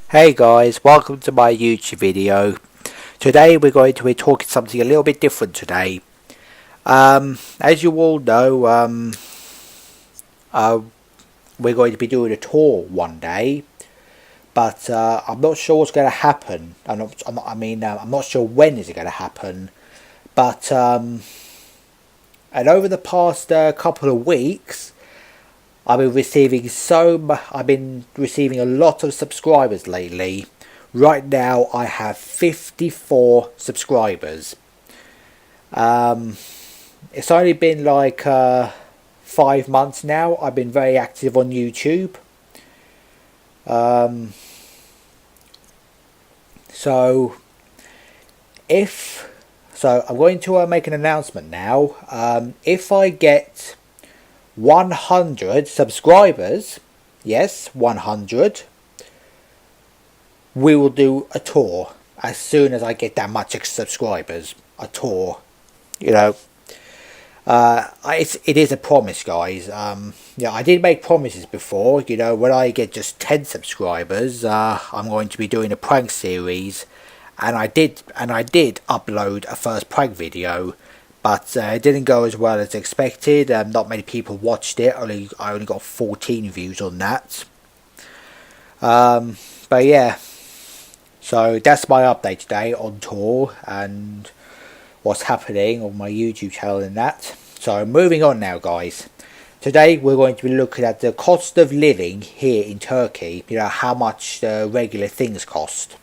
Hey guys, welcome to my YouTube video. Today we're going to be talking something a little bit different today. As you all know, uh, we're going to be doing a tour one day, but I'm not sure what's going to happen. I'm not sure when is it going to happen, but and over the past couple of weeks, I've been receiving a lot of subscribers lately. Right now I have 54 subscribers. It's only been like 5 months now. I've been very active on YouTube. Um, so if so I'm going to make an announcement now. If I get 100 subscribers, yes, 100, we will do a tour as soon as I get that much subscribers. A tour, you know. It is a promise, guys. Yeah, I did make promises before. You know, when I get just 10 subscribers, I'm going to be doing a prank series, and I did upload a first prank video, but it didn't go as well as expected. Not many people watched it. I only got 14 views on that. But yeah, so that's my update today on tour and what's happening on my YouTube channel and that. So moving on now, guys. Today we're going to be looking at the cost of living here in Turkey. You know, how much regular things cost.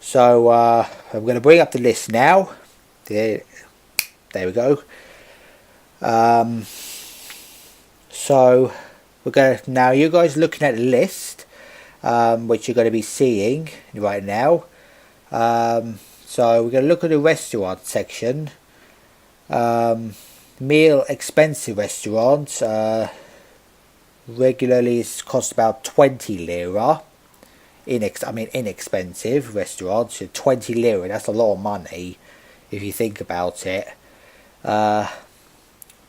So I'm going to bring up the list now. There we go. So we're going to, now you guys looking at the list, which you're going to be seeing right now. So we're going to look at the restaurant section. Meal expensive restaurants regularly cost about 20 lira. Inexpensive restaurants, 20 lira, that's a lot of money if you think about it.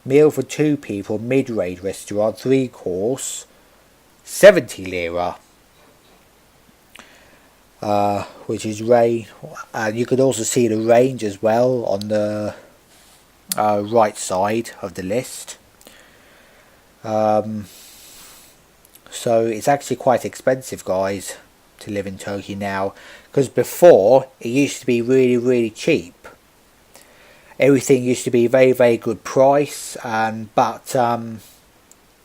Meal for 2 people, mid-range restaurant, 3 course, 70 lira. Which is range, and you could also see the range as well on the right side of the list. So it's actually quite expensive, guys, to live in Turkey now, because before it used to be really cheap. Everything used to be very good price, but in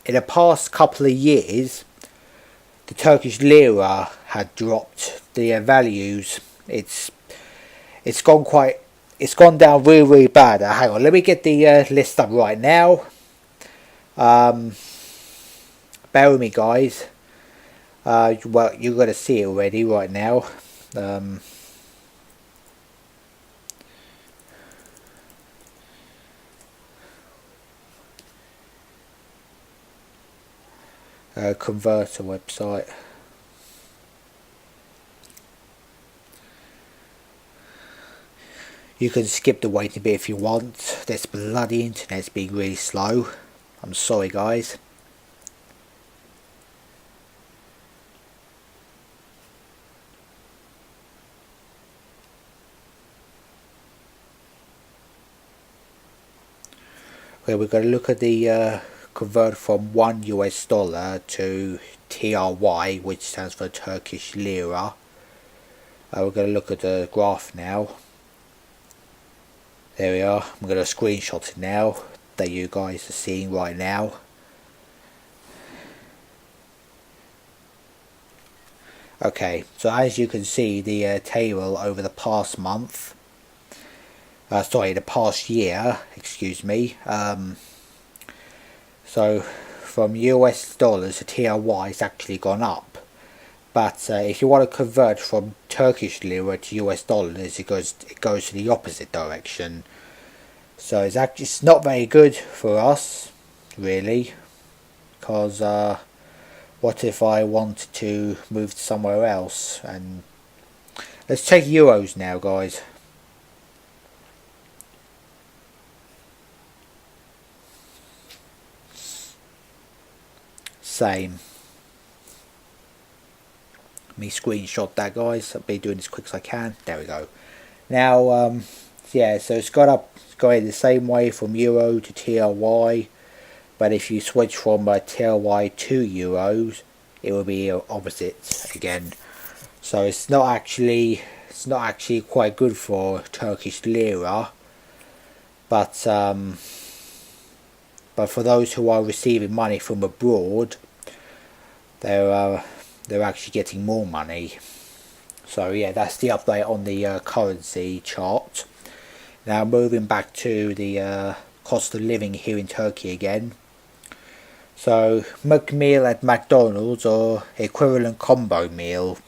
the past couple of years the Turkish lira had dropped the values. It's gone down really bad. Hang on, let me get the list up right now. Bear with me, guys. Well, you're going to see it already right now. Converter website. You can skip the waiting bit if you want. This bloody internet's being really slow. I'm sorry, guys. Okay, we're going to look at the convert from $1 to TRY, which stands for Turkish lira. We're going to look at the graph now. There we are. I'm going to screenshot it now that you guys are seeing right now. Okay, so as you can see, the table over the past month, the past year, excuse me. So from US dollars to TRY it's actually gone up. But if you want to convert from Turkish lira to US dollars, it goes to the opposite direction. So it's not very good for us, really, because what if I want to move to somewhere else? And let's take euros now, guys. Same. me screenshot that, guys. I'll be doing this quick as I can. There we go. Now, yeah, so it's going the same way from Euro to TLY, but if you switch from TLY to Euros, it will be opposite again. So it's not actually quite good for Turkish lira, but for those who are receiving money from abroad, they're actually getting more money. So yeah, that's the update on the currency chart. Now moving back to the cost of living here in Turkey again. So McMeal at McDonald's, or equivalent combo meal,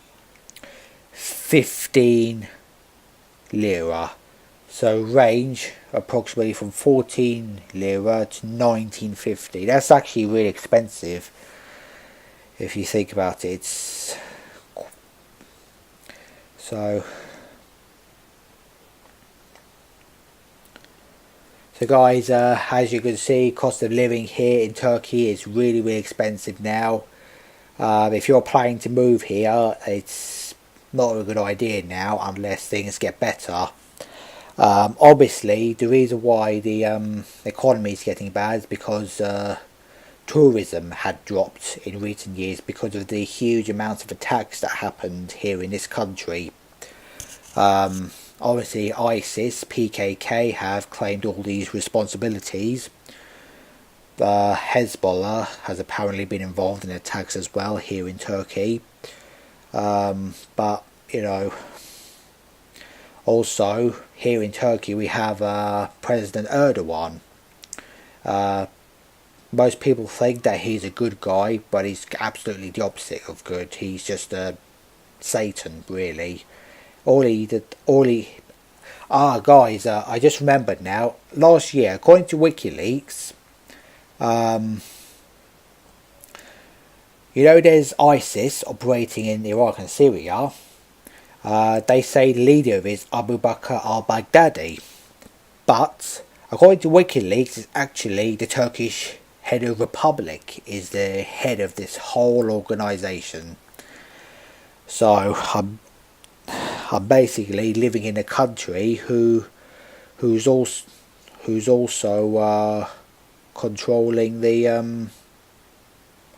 15 lira. So range approximately from 14 lira to 1950. That's actually really expensive if you think about it. So guys, as you can see, cost of living here in Turkey is really expensive now. If you're planning to move here, it's not a good idea now unless things get better. Obviously, the reason why the economy is getting bad is because tourism had dropped in recent years because of the huge amounts of attacks that happened here in this country. Obviously, ISIS, PKK have claimed all these responsibilities. Hezbollah has apparently been involved in attacks as well here in Turkey. But, you know, also here in Turkey we have President Erdogan. Most people think that he's a good guy, but he's absolutely the opposite of good. He's just a Satan, really. Guys, I just remembered now. Last year, according to WikiLeaks, you know, there's ISIS operating in Iraq and Syria. They say the leader of it is Abu Bakr al-Baghdadi. But, according to WikiLeaks, it's actually the Turkish head of Republic is the head of this whole organisation. So, I'm basically living in a country who's also controlling the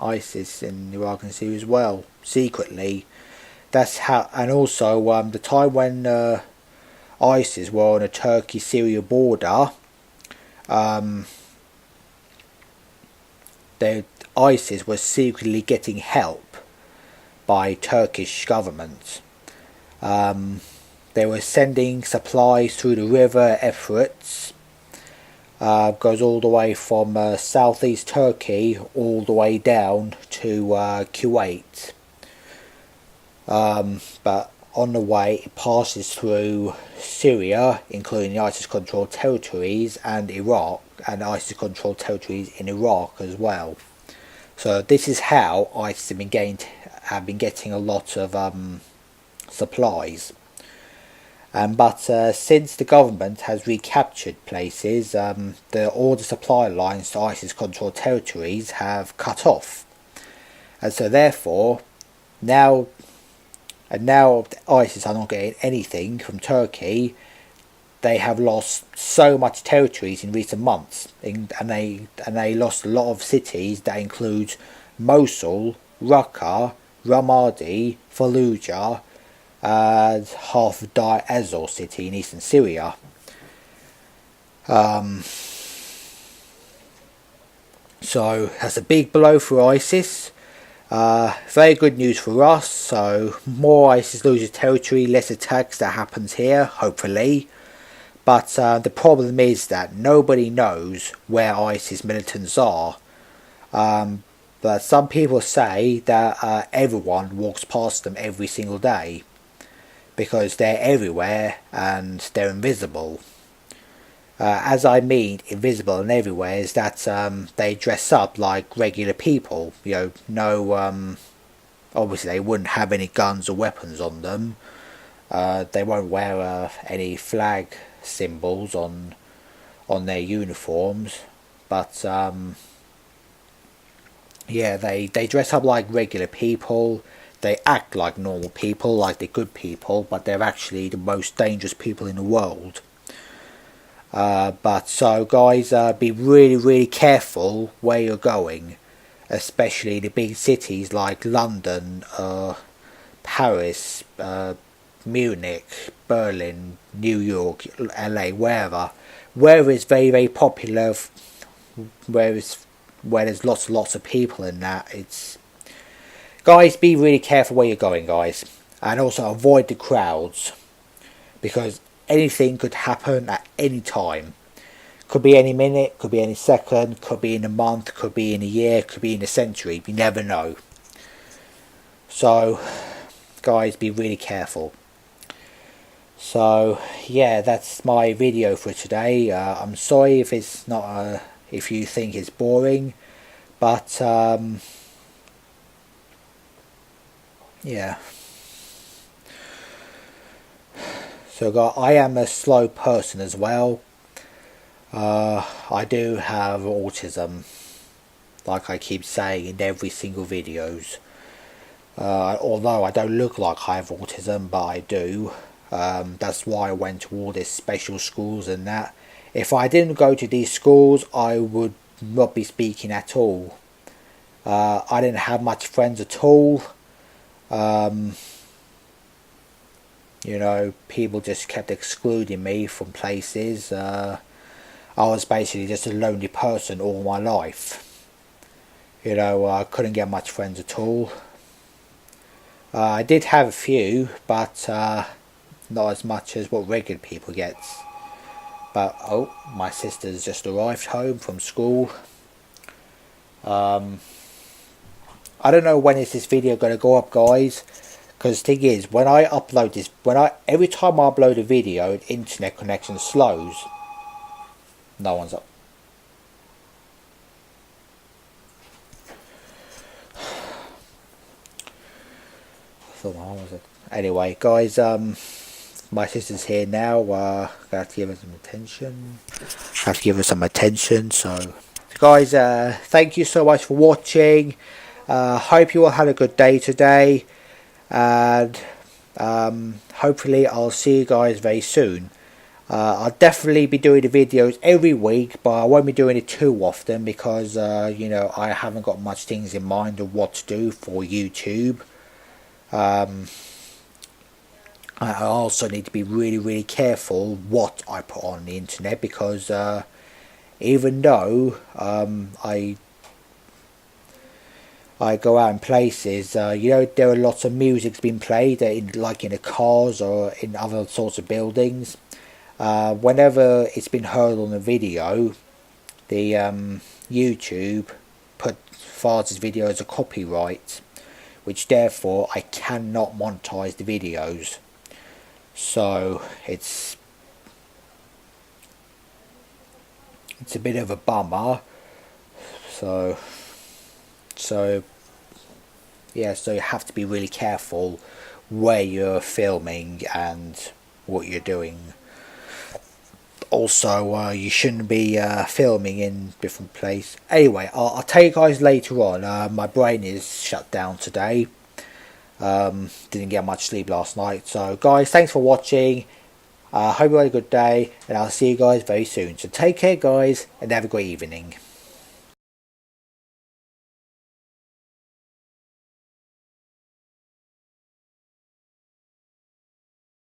ISIS in Iraq and Syria as well, secretly. That's how, and also the time when ISIS were on a Turkey-Syria border, ISIS was secretly getting help by Turkish government. They were sending supplies through the river Euphrates. Goes all the way from southeast Turkey all the way down to Kuwait. But on the way it passes through Syria, including the ISIS-controlled territories, and Iraq, and ISIS-controlled territories in Iraq as well. So this is how ISIS have been getting a lot of supplies. But since the government has recaptured places, all the supply lines to ISIS-controlled territories have cut off, and so therefore now ISIS are not getting anything from Turkey. They have lost so much territories in recent months, and they lost a lot of cities that include Mosul, Raqqa, Ramadi, Fallujah, and half of Deir ez-Zor city in eastern Syria. So that's a big blow for ISIS. Very good news for us. So more ISIS loses territory, less attacks that happens here, hopefully. But the problem is that nobody knows where ISIS militants are. But some people say that everyone walks past them every single day, because they're everywhere and they're invisible. As I mean invisible and everywhere is that they dress up like regular people. You know, obviously they wouldn't have any guns or weapons on them. They won't wear any flag symbols on their uniforms, but yeah, they dress up like regular people. they act like normal people, like they're good people, but they're actually the most dangerous people in the world. But so guys, be really careful where you're going, especially the big cities like London, Paris, Munich, Berlin, New York, LA, wherever it's very popular, where there's lots of people in that. It's guys, be really careful where you're going, guys, and also avoid the crowds, because anything could happen at any time. Could be any minute, could be any second, could be in a month, could be in a year, could be in a century. You never know. So guys, be really careful. So yeah, that's my video for today. I'm sorry if it's not if you think it's boring, but yeah. So guys, I am a slow person as well. I do have autism, like I keep saying in every single videos. Although I don't look like I have autism, but I do. That's why I went to all these special schools and that. If I didn't go to these schools, I would not be speaking at all. I didn't have much friends at all. You know, people just kept excluding me from places. I was basically just a lonely person all my life. You know, I couldn't get much friends at all. I did have a few, but not as much as what regular people get. But oh, my sister's just arrived home from school. I don't know when is this video going to go up, guys. Because the thing is, when I upload this, every time I upload a video, the internet connection slows. No one's up. Anyway, guys, my sister's here now. I have to give her some attention. So, guys, thank you so much for watching. Hope you all had a good day today, and hopefully I'll see you guys very soon. I'll definitely be doing the videos every week, but I won't be doing it too often because you know, I haven't got much things in mind of what to do for YouTube. I also need to be really careful what I put on the internet, because even though I go out in places, you know, there are lots of music being played like in the cars or in other sorts of buildings. Whenever it's been heard on the video, the YouTube files this video as a copyright, which therefore I cannot monetize the videos. So it's a bit of a bummer. So yeah, so you have to be really careful where you're filming and what you're doing. Also, you shouldn't be filming in different places. Anyway, I'll tell you guys later on. My brain is shut down today. Didn't get much sleep last night. So guys, thanks for watching. Hope you had a good day, and I'll see you guys very soon. So take care, guys, and have a great evening.